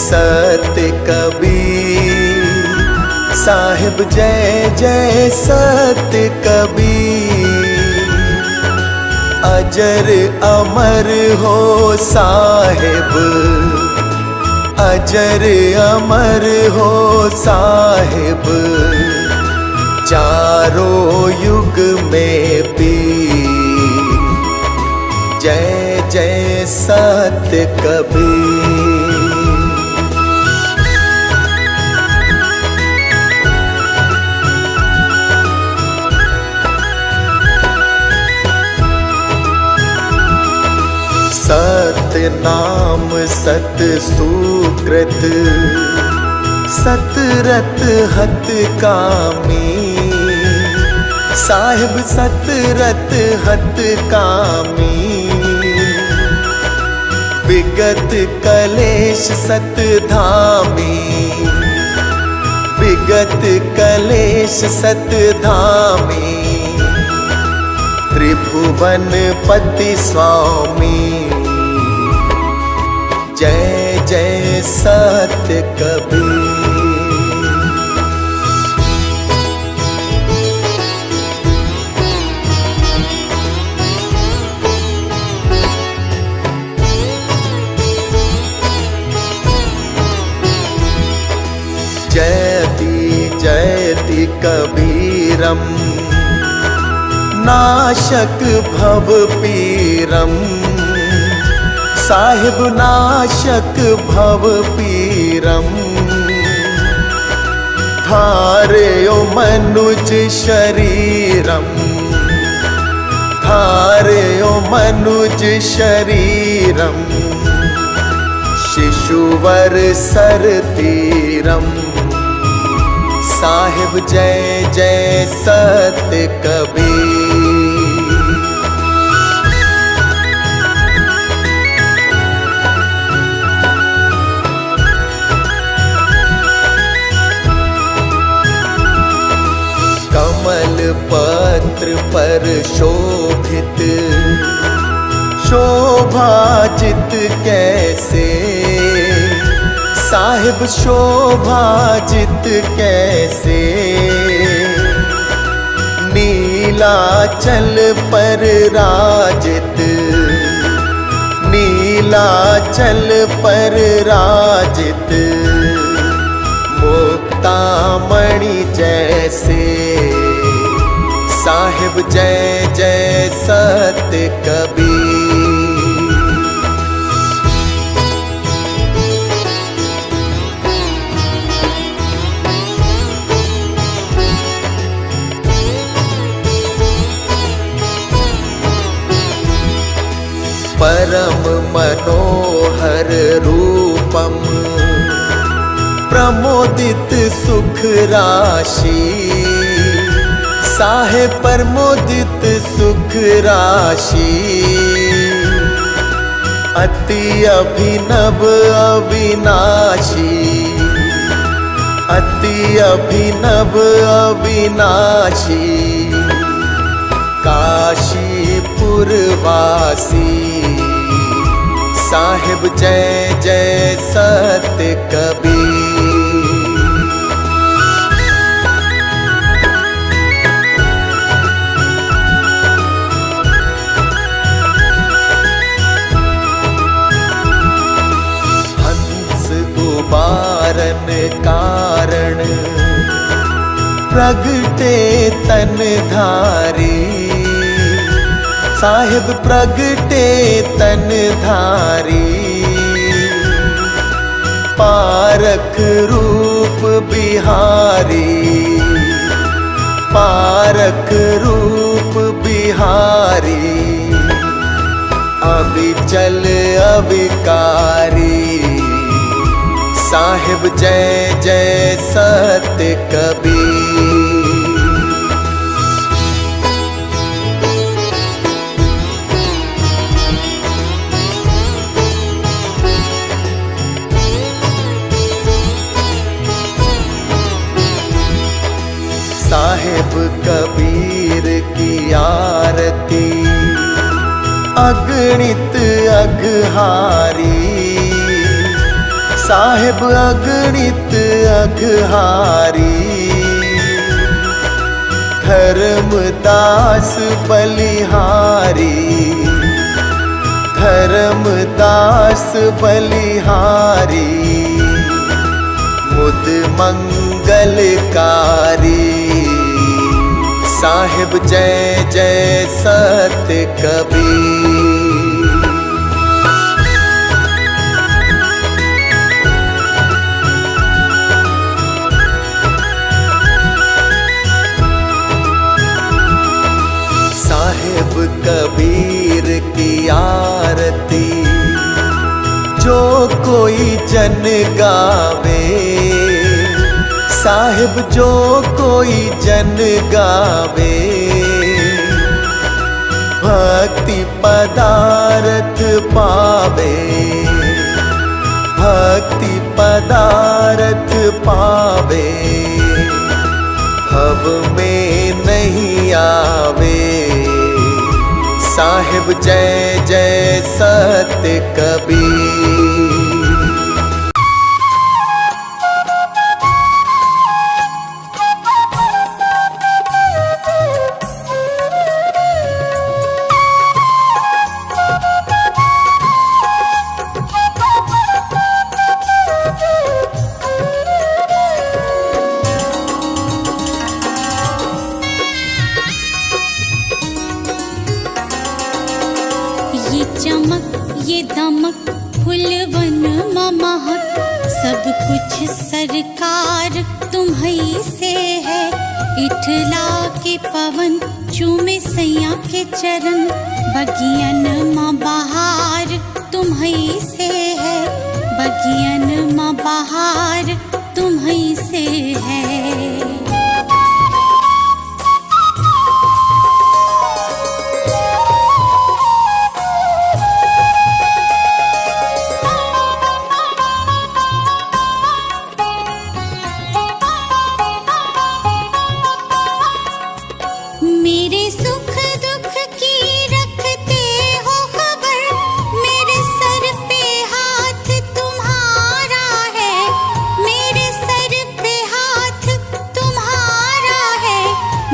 सत्य कबीर साहिब जय जय सत्य कबीर। अजर अमर हो साहिब, अजर अमर हो साहिब, चारों युग में पीर। जय जय सत्य कबीर। सत्य नाम सत सुकृत, सतरत हत कामी। साहिब सतरत हत कामी, विगत कलेश सत धामी। विगत कलेश सत धामी, त्रिभुवन पति स्वामी। जय जय सत्य कबीर। जयति जयति कबीरम, नाशक भव पीरम। साहिब नाशक भव पीरम, धारयो मनुज शरीरम। धारयो मनुज शरीरम, शिशुवर सर तीरम। साहिब जय जय सत्य कबीर। कमल पत्र पर शोभित, शोभाजित कैसे। साहिब शोभाजित कैसे, नीलाचल पर राजित। नीलाचल पर राजित, मुक्तामणि जैसे। साहिब जय जय सत्य कबीर। परम मनोहर रूपम, प्रमोदित सुख राशि। साहिब प्रमोदित सुख राशि, अति अभिनव अविनाशी। अति अभिनव अविनाशी, काशीपुर वासी। साहिब जय जय सत्य कबीर। हंस उबारन कारण, प्रगटे तन धारी। साहिब प्रगटे तन धारी, पारख रूप बिहारी। पारख रूप बिहारी, अविचल अविकारी। साहिब जय जय सत्य कबीर। साहिब कबीर की आरती, अगणित अघहारी। साहिब अगणित अघहारी, धर्मदास बलिहारी, धर्मदास बलिहारी, मुद मंगलकारी। साहिब जय जय सत कबीर। साहिब कबीर की आरती जो कोई जन गावे, साहिब जो कोई जन गावे, भक्ति पदार्थ पावे, भक्ति पदार्थ पावे, भव में नहीं आवे। साहिब जय जय सत कबीर। ये चमक ये दमक फुलवन महक, सब कुछ सरकार तुम्हीं से है। इठला के पवन चूमे सैया के चरण, बगियन माँ बहार तुम्हीं से है, बगियन माँ बहार तुम्हीं से है। मेरे सुख दुख की रखते हो खबर, मेरे सर पे हाथ तुम्हारा है, मेरे सर पे हाथ तुम्हारा है।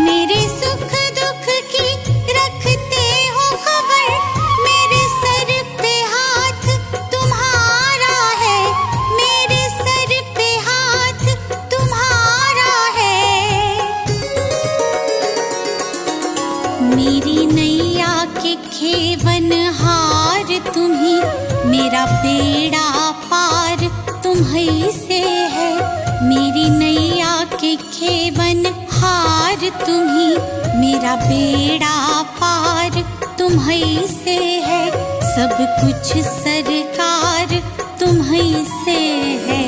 मेरे सुख दुख की रखते हो खबर, मेरे सर पे हाथ तुम्हारा है, मेरे सर पे हाथ तुम्हारा है। मेरी नैया के खेवन हार तुम्ही, मेरा बेड़ा पार तुम्हीं से है। मेरी नैया के खेवन हार तुम्ही, मेरा बेड़ा पार तुम्हीं से है। सब कुछ सरकार तुम्हीं से है।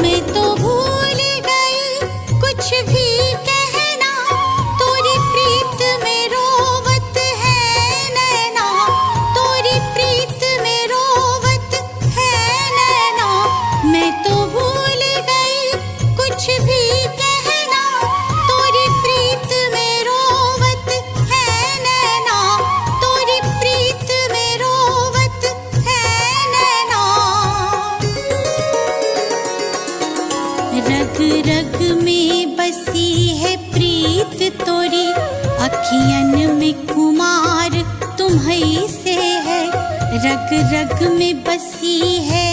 मैं तो भूल गई कुछ भी कहना, तोरी प्रीत में रोवत है नैना, तोरी प्रीत में रोवत है नैना। मैं तो भूल गई कुछ भी कहना, तोरी प्रीत में रोवत है नैना, तोरी प्रीत में रोवत है नैना। रग रग में बसी है प्रीत तोरी, अखियन में कुमार तुम्हीं से है। रग रग में बसी है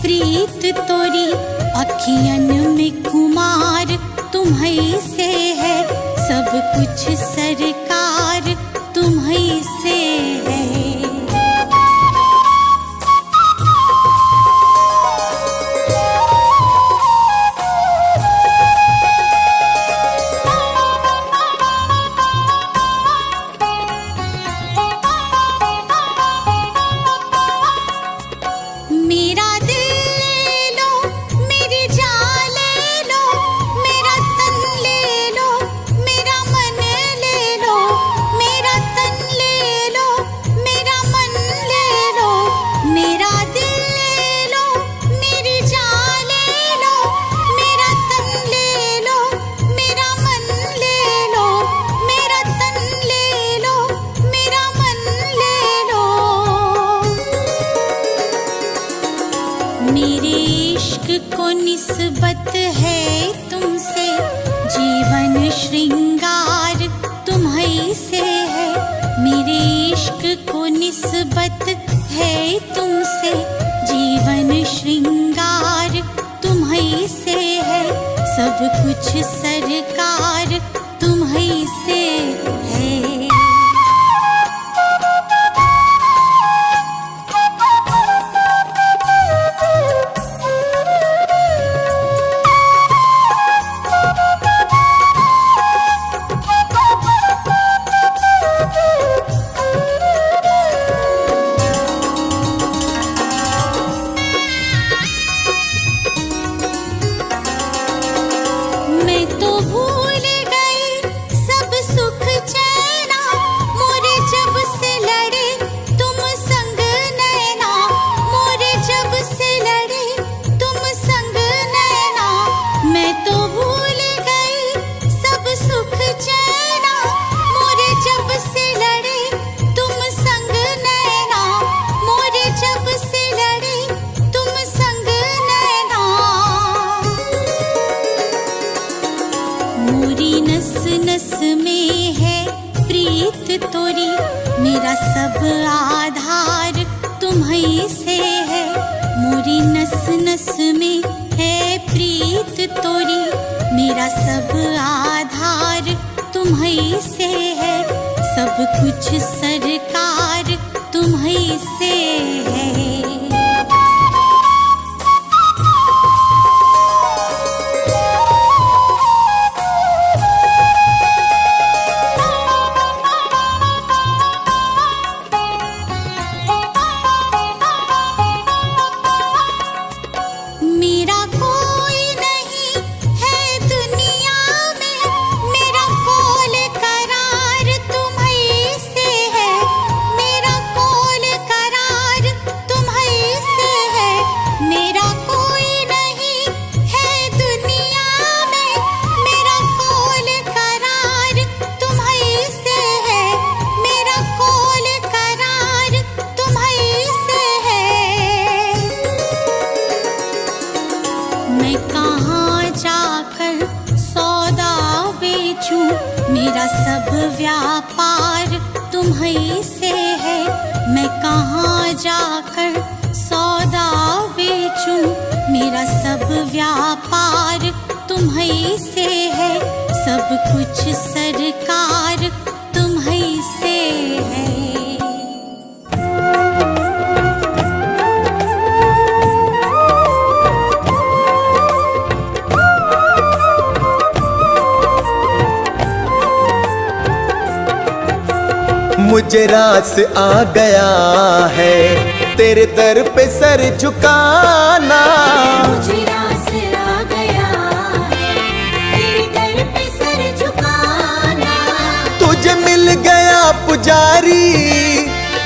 प्रीत तोरी, अखियन में कुमार तुम्हीं से है। सब कुछ सरकार तुम्हीं से है। मेरा दिल ले लो, मेरी जान ले लो, मेरा तन ले सब आधार तुम्हीं से है, सब कुछ सरकार तुम्हीं से है। मेरा कोई नहीं है दुनिया में, मेरा कौल करार तुम्हीं से है, मेरा कौल करार तुम्हीं से है। मेरा कोई नहीं है दुनिया में, मेरा कौल करार तुम्हीं से है, मेरा कौल करार तुम्हीं से है। मैं कहाँ जाकर सौदा बेचूं, मेरा सब व्यापार तुम्हीं से है। मैं कहाँ जाकर सौदा बेचूं, मेरा सब व्यापार तुम्हीं से है, सब कुछ सरकार तुम्हीं से है। मुझे रास आ गया है तेरे दर पे सर झुकाना। मुझे रास आ गया है तेरे दर पे सर झुकाना। तुझे मिल गया पुजारी,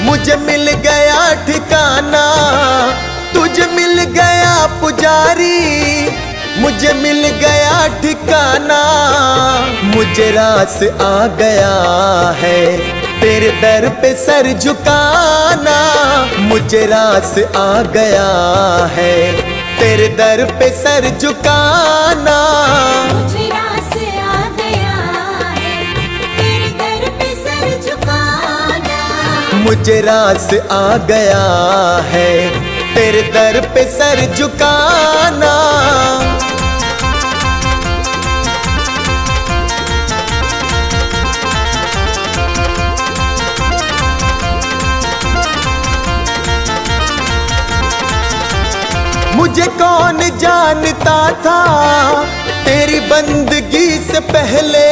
मुझे मिल गया ठिकाना। तुझे मिल गया पुजारी, मुझे मिल गया ठिकाना। मुझे रास आ गया है तेरे दर पे सर झुकाना। मुझे रास आ गया है तेरे दर पे सर झुकाना। मुझे रास आ गया है तेरे दर पे सर झुकाना। मुझे रास आ गया है तेरे दर पे सर झुकाना। मुझे कौन जानता था तेरी बंदगी से पहले।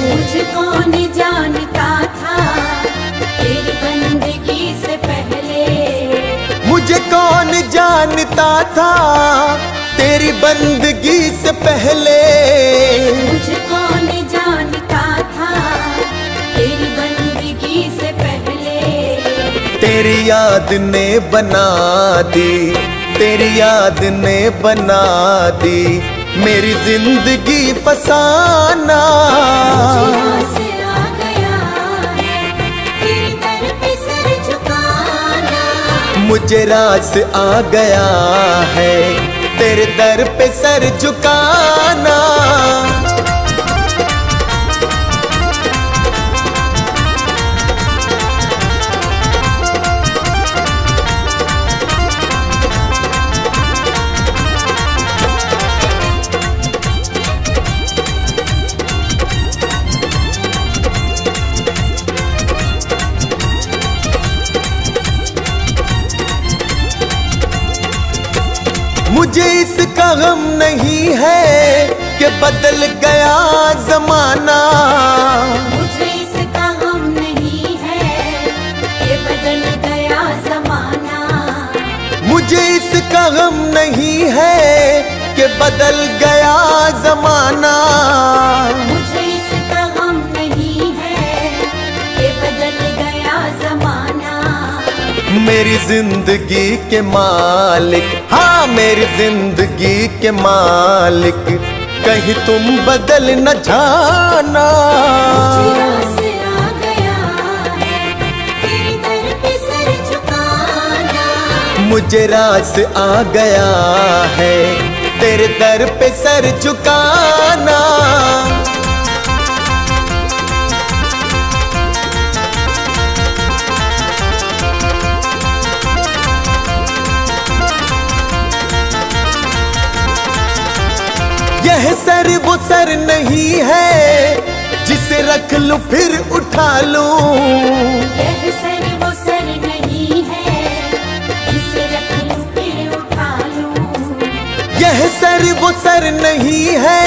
मुझे कौन जानता था तेरी बंदगी से पहले। मुझे कौन जानता था तेरी बंदगी से पहले। मुझे कौन जानता था तेरी बंदगी से पहले। तेरी याद ने बना दी, तेरी याद ने बना दी मेरी जिंदगी फसाना। मुझे रास आ गया है तेरे दर पे सर झुकाना। मुझे रास आ गया है तेरे दर पे सर झुकाना। मुझे इसका गम नहीं है कि बदल गया जमाना। मुझे इसका गम नहीं है कि बदल गया जमाना। मुझे इसका गम नहीं है कि बदल गया जमाना। मुझे इसका गम नहीं है कि बदल गया जमाना। मेरी जिंदगी के मालिक, हाँ मेरी जिंदगी के मालिक, कहीं तुम बदल न जाना। मुझे रास आ गया है तेरे दर पे सर झुकाना। मुझे रास आ गया है तेरे दर पे सर झुकाना। यह सर वो सर नहीं है जिसे रख लूं फिर उठा लूं। यह सर वो सर नहीं है जिसे रख लूं फिर उठा लूं। यह सर वो सर नहीं है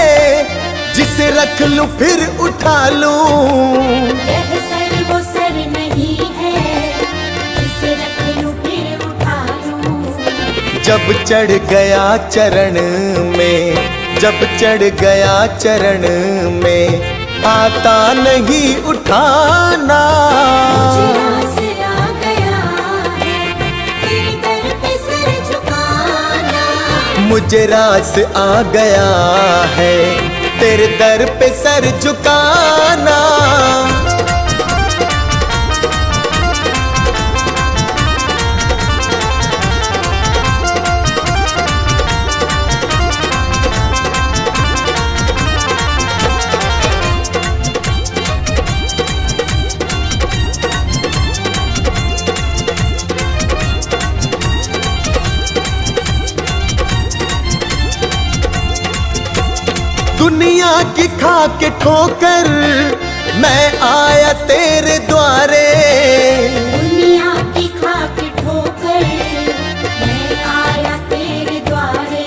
जिसे रख लूं फिर उठा लूं। यह सर वो सर नहीं है जिसे रख लूं फिर उठा लूं। जब चढ़ गया चरण में, जब चढ़ गया चरण में, आता नहीं उठाना। मुझे आसरा गया है तेरे दर पे सर झुकाना। मुझे रास आ गया है तेरे दर पे सर झुकाना। दुनिया की खा के ठोकर मैं आया तेरे द्वारे। दुनिया की खा के ठोकर मैं आया तेरे द्वारे।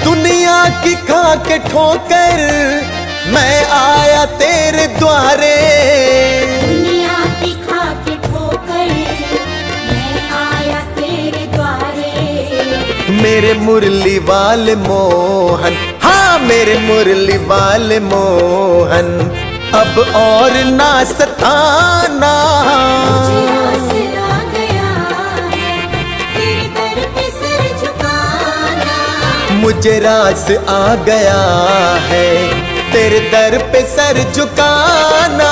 दुनिया की खा के ठोकर मैं आया तेरे द्वारे। दुनिया की खा के ठोकर मैं आया तेरे द्वारे। मेरे मुरली वाले मोहन, हाँ मेरे मुरली वाले मोहन, अब और ना सताना। मुझे आसरा गया है तेरे दर पे सर झुकाना। मुझे रास आ गया है तेरे दर पे सर झुकाना।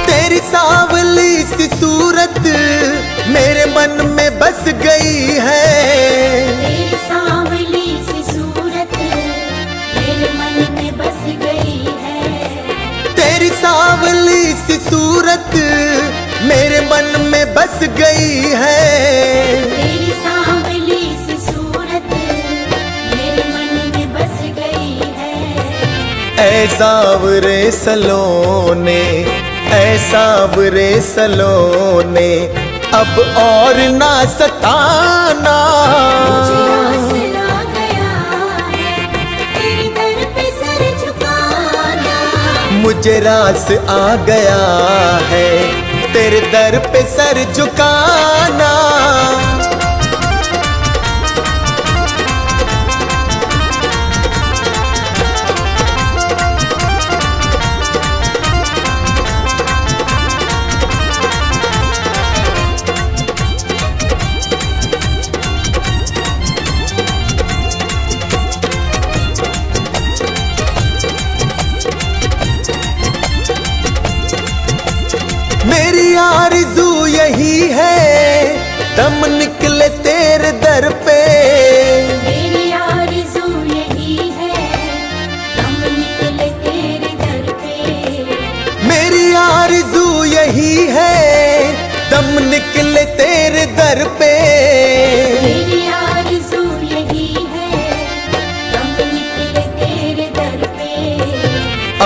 तेरी सांवली सी सूरत मेरे मन में बस गई है। तेरी सांवली सी सूरत मेरे मन में बस गई है। तेरी सांवली सी सूरत मेरे मन में बस गई है। तेरी सांवली सी सूरत मेरे मन में बस गई है। ऐ सांवरे सलोने, ऐ सांवरे सलोने, अब और ना सताना। मुझे आसरा गया है तेरे दर पे सर झुकाना। मुझे रास आ गया है तेरे दर पे सर झुकाना। मेरी आरज़ू यही है दम निकले तेरे दर पे। मेरी आरज़ू यही है दम निकले तेरे दर पे। मेरी आरज़ू यही है दम निकले तेरे दर पे। मेरी आरज़ू यही है दम निकले तेरे दर पे।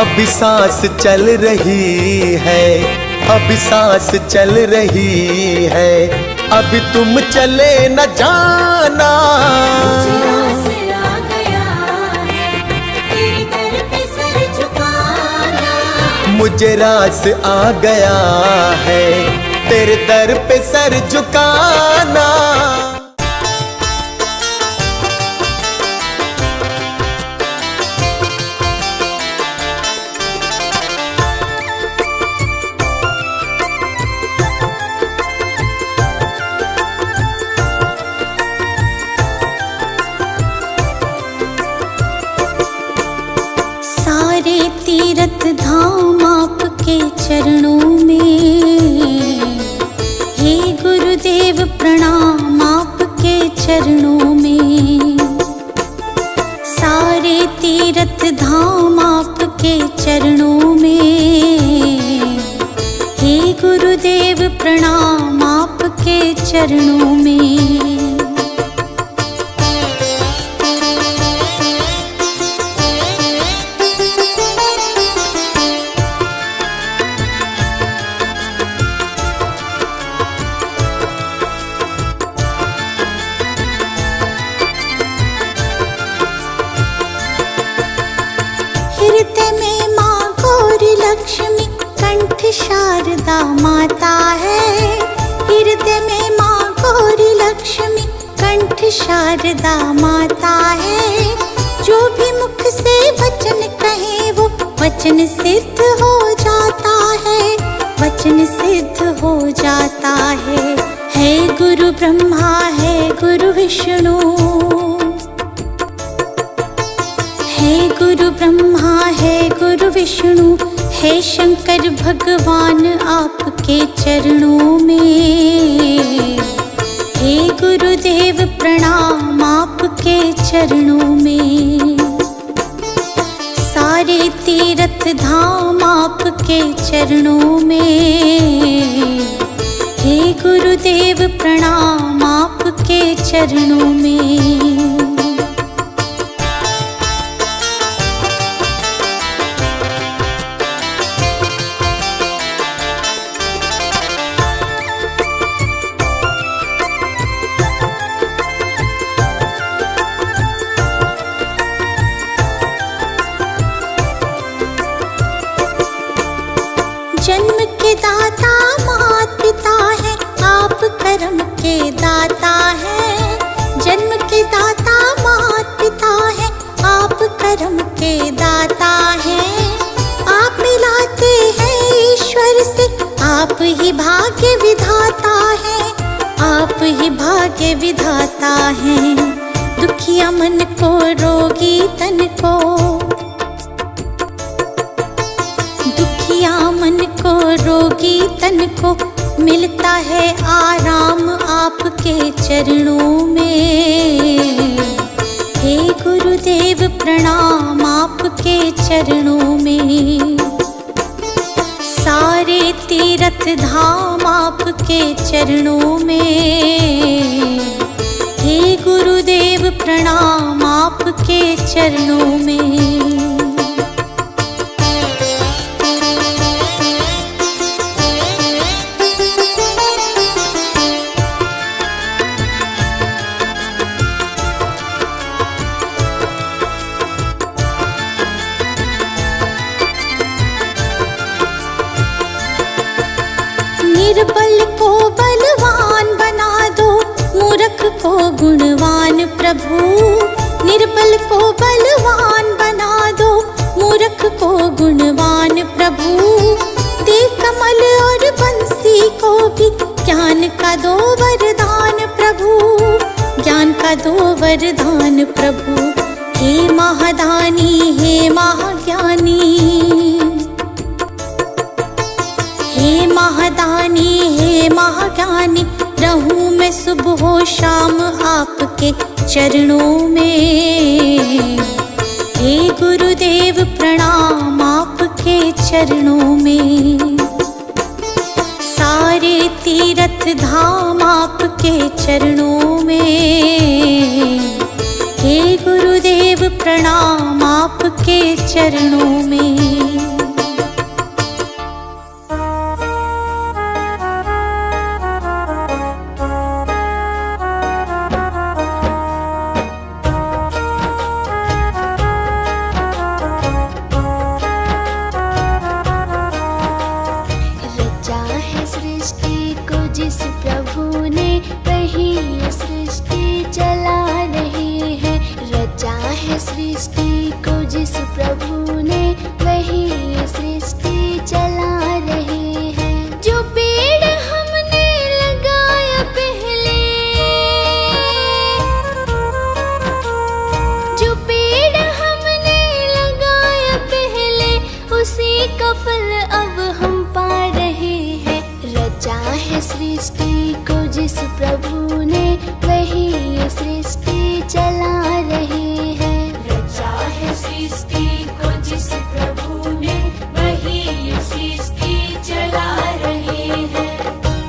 अभी सांस चल रही है, अभी सांस चल रही है, अभी तुम चले न जाना। मुझे आसरा गया है तेरे दर पे सर झुकाना। मुझे रास आ गया है तेरे दर पे सर झुकाना। सारे तीर्थ धाम आपके चरणों में, हे गुरुदेव प्रणाम आप गुरुदेव प्रणाम आपके चरणों में। हृदय में माँ गौरी लक्ष्मी कंठ शारदा माता है। हृदय में माँ गौरी लक्ष्मी कंठ शारदा माता है। जो भी मुख से वचन कहे वो वचन सिद्ध हो जाता है, वचन सिद्ध हो जाता है। है गुरु ब्रह्मा है गुरु विष्णु, है गुरु ब्रह्मा है गुरु विष्णु, है शंकर भगवान आपके चरणों में। हे गुरुदेव प्रणाम आपके चरणों में। सारे तीर्थ धाम आपके चरणों में। हे गुरुदेव प्रणाम आपके चरणों में। जन्म के दाता मात पिता है, आप कर्म के दाता है। जन्म के दाता मात पिता है, आप कर्म के दाता है। आप मिलाते हैं ईश्वर से, आप ही भाग्य विधाता है, आप ही भाग्य विधाता है। दुखिया मन को रोगी तन को, मन को रोगी तन को मिलता है आराम आपके चरणों में। हे गुरुदेव प्रणाम आपके चरणों में। सारे तीर्थ धाम आपके चरणों में। हे गुरुदेव प्रणाम आपके चरणों में। निर्बल को बलवान बना दो, मूर्ख को गुणवान प्रभु। निर्बल को बलवान बना दो, मूर्ख को गुणवान प्रभु। दे कमल और बंसी को भी ज्ञान का दो वरदान प्रभु, ज्ञान का दो वरदान प्रभु। हे महादानी हे महाज्ञानी, हे महादानी हे महाज्ञानी, रहूं मैं सुबह शाम आपके चरणों में। हे गुरुदेव प्रणाम आपके चरणों में। सारे तीर्थ धाम आपके चरणों में। हे गुरुदेव प्रणाम आपके चरणों में। सृष्टि को जिस प्रभु ने वही ये सृष्टि चला रहे हैं। रचा है सृष्टि को जिस प्रभु ने वही ये सृष्टि चला रहे हैं।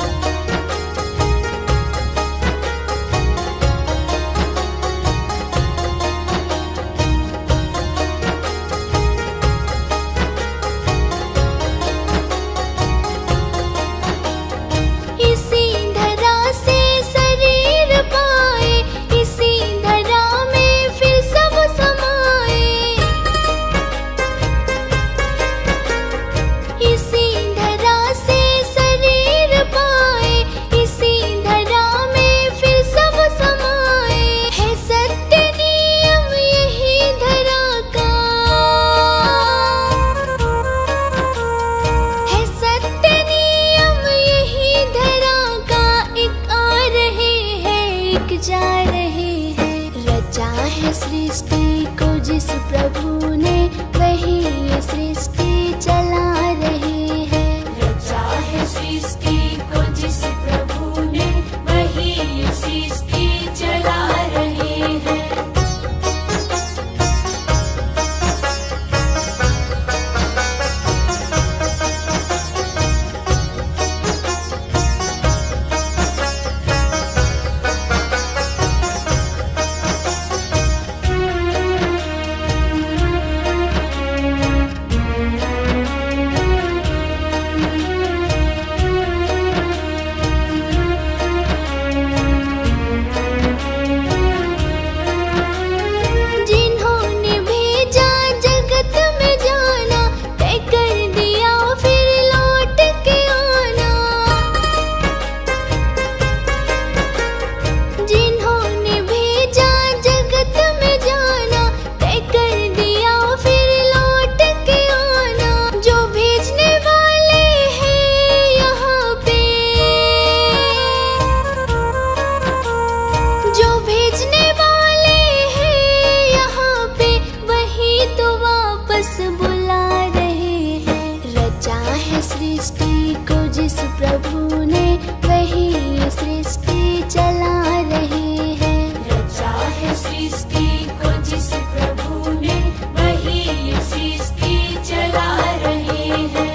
को जिस प्रभु ने वही ये सृष्टि चला रहे हैं। रचा है सृष्टि को जिस प्रभु ने वही ये सृष्टि चला रहे हैं।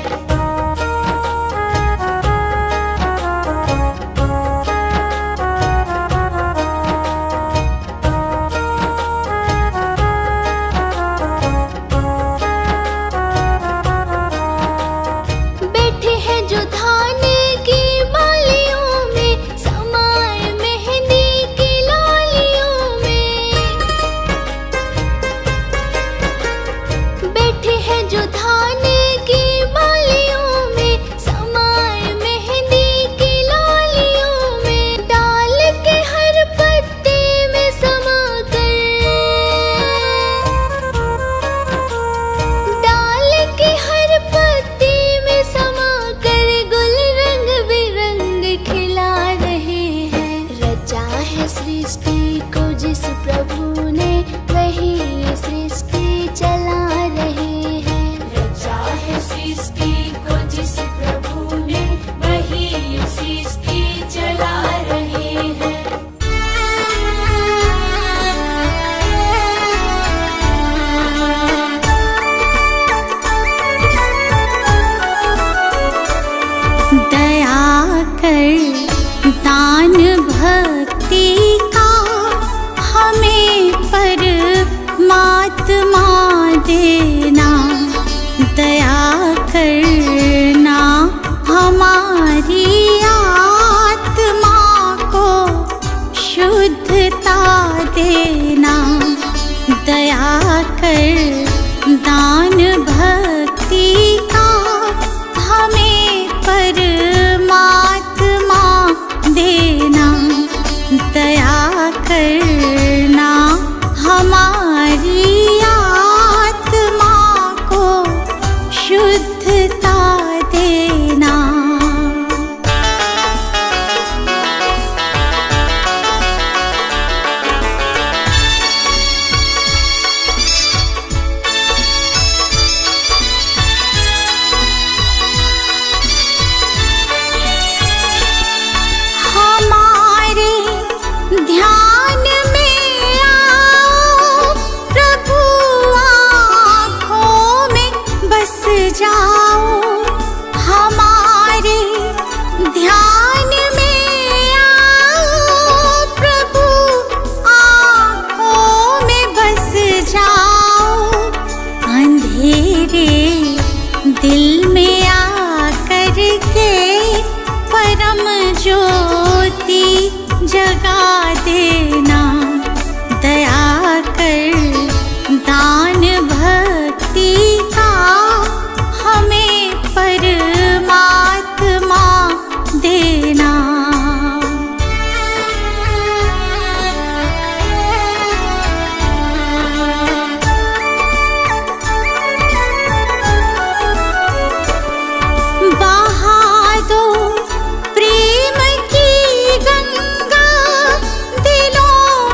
बैठे हैं जो धान की बालियों में, समाए मेहंदी की लालियों में। बैठे हैं जो धान की बालियों में, समाए मेहंदी की लालियों में। डाल के हर पत्ते में समा कर, डाल के हर पत्ते में समा कर गुल रंग बिरंग खिला रहे हैं। रचा है सृष्टि को जिस प्रभु ने वही ये सृष्टि चला रहे हैं। रचा है सृष्टि को जिस प्रभु ने वही ये सृष्टि चला रहे हैं। दया कर दान भक्ति का हमें परमात्मा देना। दया करना हमारी आत्मा को शुद्धता देना। दया कर दान भक्ति का हमें परमात्मा देना। दया करना हमारी आत्मा को शुद्धता देना। हमारे ध्यान में आओ प्रभु, आँखों में बस जाओ। हमारे ध्यान में आओ प्रभु, आँखों में बस जाओ। अंधेरे दिल में आकर के परम ज्योति जगा देना। दया कर दान भक्ति का हमें परमात्मा देना। बहा दो प्रेम की गंगा दिलों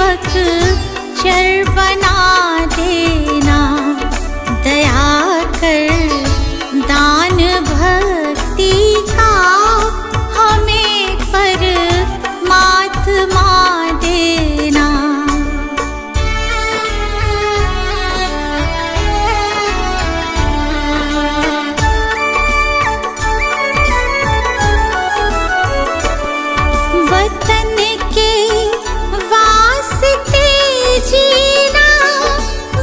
सेवक चर बना देना, दया कर दान भक्ति का हमें परमात्मा देना। वतन के वास्ते जीना,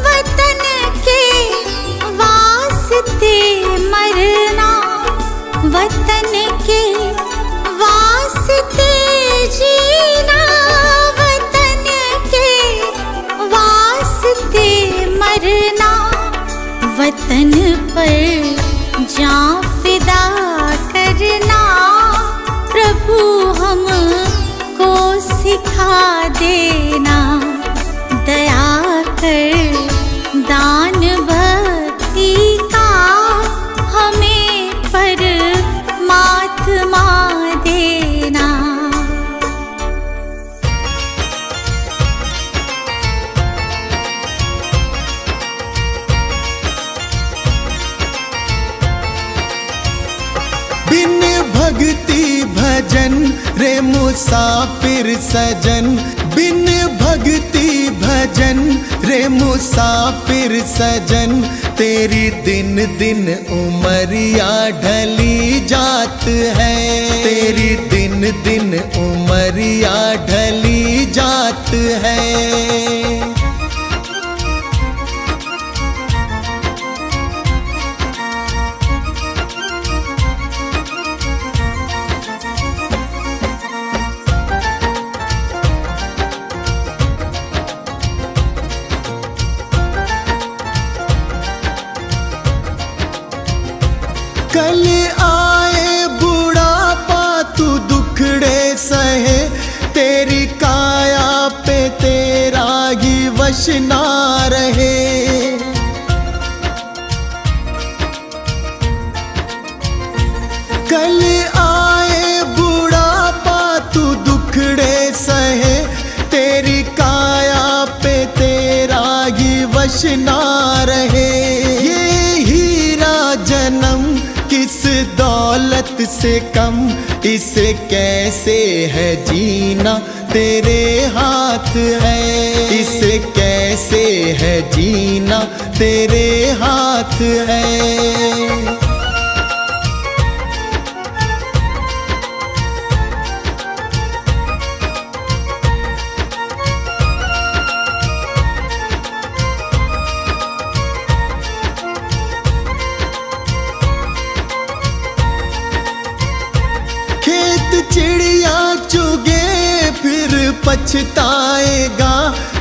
वतन के वास्ते मरना, वतन के वास्ते जीना, वतन के वास्ते मरना, वतन पर जान फिदा करना, प्रभु हमको सिखा देना, दया कर दान भक्ति का हमें परमात्मा देना। बिन भक्ति भजन रे मुसाफिर सजन, बिन भक्ति भजन रे मुसाफिर सजन, तेरी दिन दिन उमरिया ढली जात है, तेरी दिन दिन उमरिया ढली जात है। कल आए बुढ़ापा तू दुखड़े सहे, तेरी काया पे तेरा ही वश ना रहे। कल आए बुढ़ापा तू दुखड़े सहे, तेरी काया पे तेरा ही वश ना रहे। ये हीरा जन्म किस दौलत से कम, इसे कैसे है जीना तेरे हाथ है, इसे कैसे है जीना तेरे हाथ है। चिड़िया चुगे फिर पछताएगा,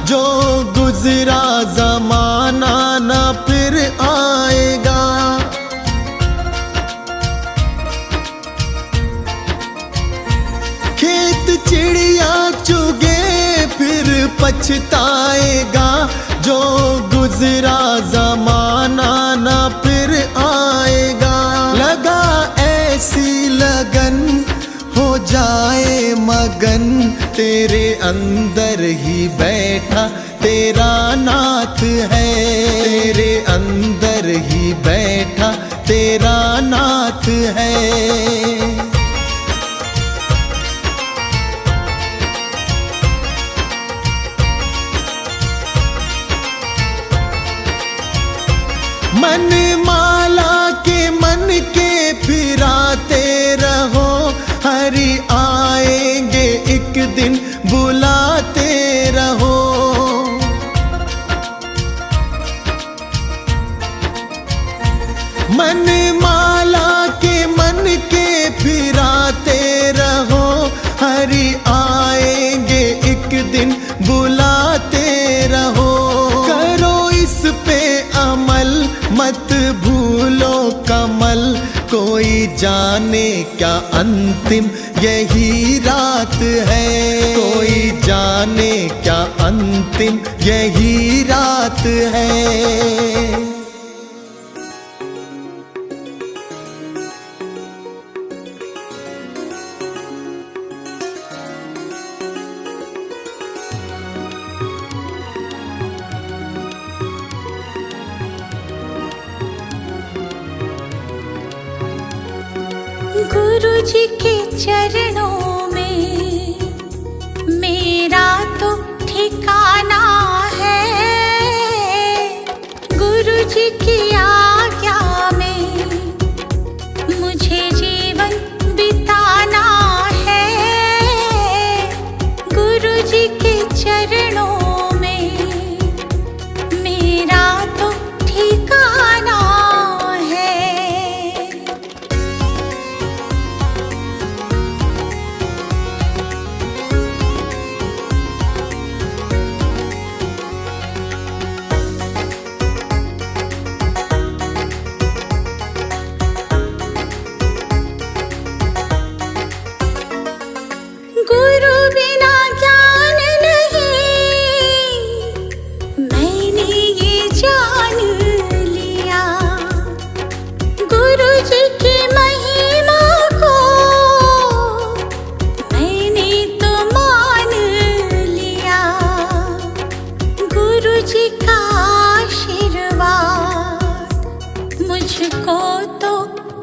जो गुजरा जमाना ना फिर आएगा। खेत चिड़िया चुगे फिर पछताएगा, जो गुजरा जमाना ना फिर आएगा। लगा ऐसी लगन हो जाए मगन, तेरे अंदर ही बैठा तेरा नाथ है, तेरे अंदर ही बैठा तेरा नाथ है। मन माला के मन के फिराते रहो, हरि आएंगे एक दिन बुलाते रहो। मन माला के मन के फिराते रहो, हरि आएंगे एक दिन बुलाते रहो। करो इस पे अमल मत भूलो कमल, कोई जाने क्या अंतिम यही रात है, कोई जाने क्या अंतिम यही रात है। गुरु जी के चरणों में मेरा तो ठिकाना है। गुरु जी की आज्ञा में मुझे जीवन बिताना है। गुरु जी के चरणों में मेरा तो ठिकाना है। गुरु बिना ज्ञान नहीं, मैंने ये जान लिया। गुरु जी की महिमा को मैंने तो मान लिया। गुरु जी का आशीर्वाद मुझको तो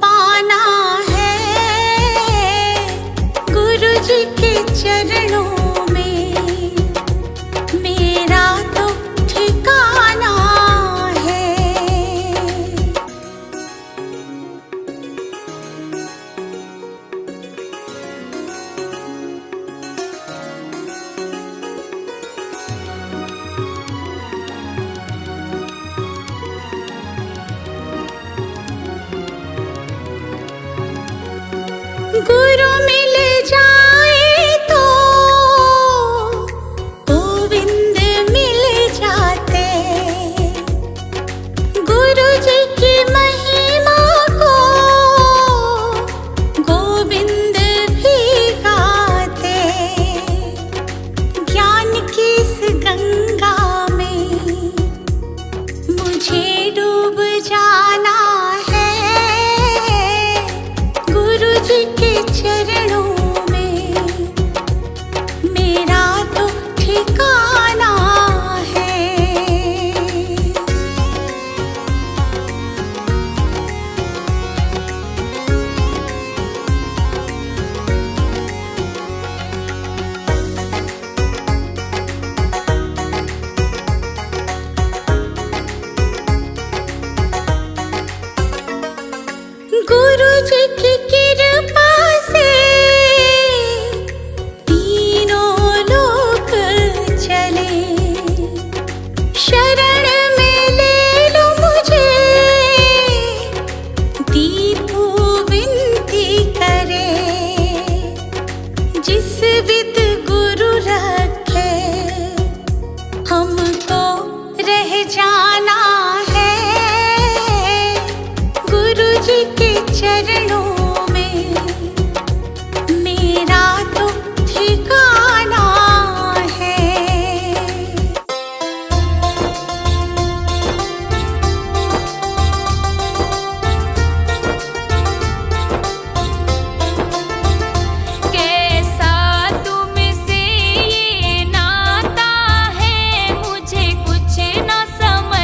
पाना है। गुरु जी के चरणों में मेरा तो ठिकाना है। गुरु मिल जाए तो गोविंद मिल जाते। गुरु जी की महिमा को गोविंद भी गाते। ज्ञान की इस गंगा में मुझे डूब जाना है। गुरु जी के चरणों में मेरा तो ठिकाना है। गुरु जी की कृपा से तीनों लोक चले। शरण में ले लो मुझे, दीपू विनती करे। जिस विद गुरु रखे हमको रह जाना है। गुरु जी के चरणों में मेरा तो ठिकाना है। कैसा तुमसे ये नाता है, मुझे कुछ न समझ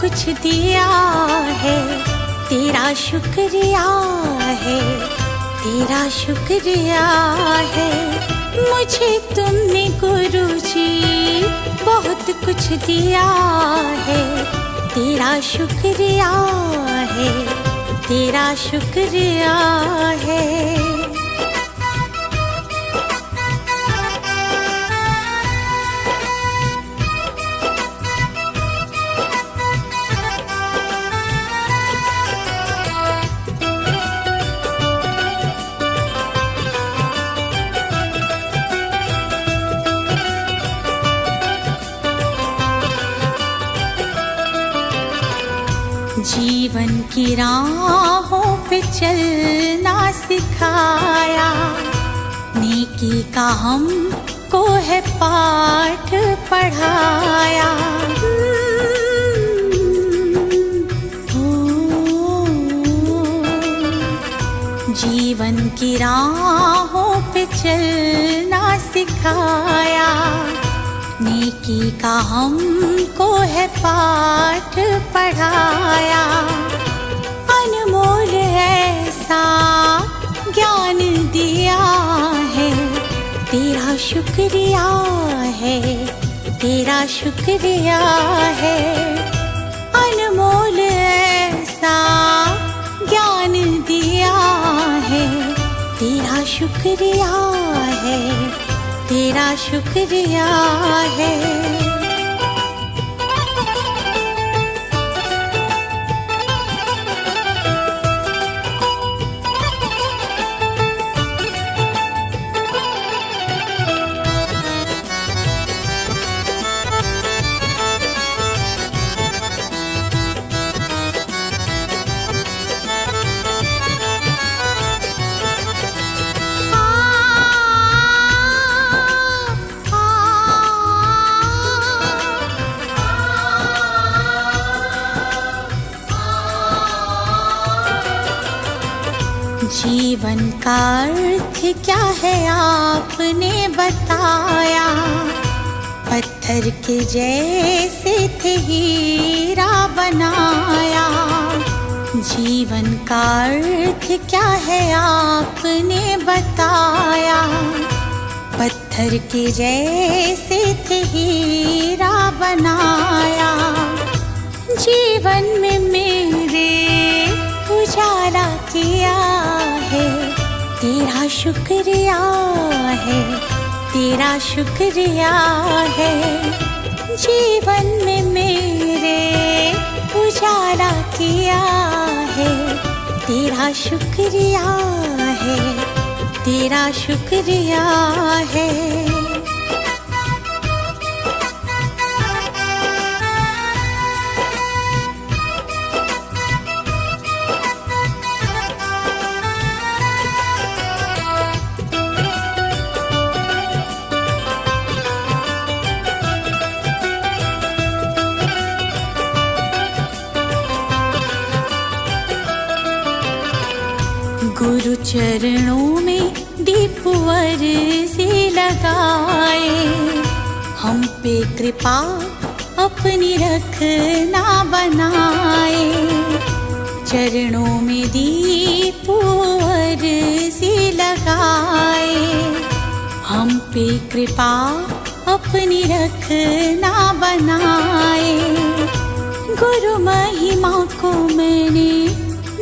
कुछ दिया है, तेरा शुक्रिया है, तेरा शुक्रिया है। मुझे तुमने गुरुजी बहुत कुछ दिया है, तेरा शुक्रिया है, तेरा शुक्रिया है। जीवन की राहों पे चलना सिखाया, नेकी का हमको है पाठ पढ़ाया। जीवन की राहों पे चलना सिखाया, नेकी का हमको है पाठ पढ़ाया। अनमोल ऐसा ज्ञान दिया है, तेरा शुक्रिया है, तेरा शुक्रिया है। अनमोल ऐसा ज्ञान दिया है, तेरा शुक्रिया है, तेरा शुक्रिया है। जीवन का अर्थ क्या है आपने बताया, पत्थर के जैसे थे हीरा बनाया। जीवन का अर्थ क्या है आपने बताया, पत्थर के जैसे थे हीरा बनाया। जीवन में मेरे उजाला किया है, तेरा शुक्रिया है, तेरा शुक्रिया है। जीवन में मेरे उजाला किया है, तेरा शुक्रिया है, तेरा शुक्रिया है। गुरु चरणों में दीपवर से लगाए, हम पे कृपा अपनी रखना बनाए। चरणों में दीपवर से लगाए, हम पे कृपा अपनी रखना बनाए। गुरु महिमा को मैंने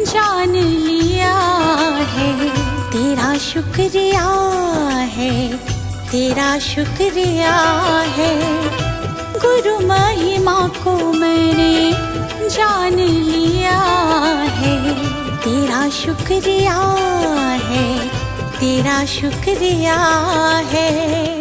जान लिया है, तेरा शुक्रिया है, तेरा शुक्रिया है। गुरु महिमा को मैंने जान लिया है, तेरा शुक्रिया है, तेरा शुक्रिया है।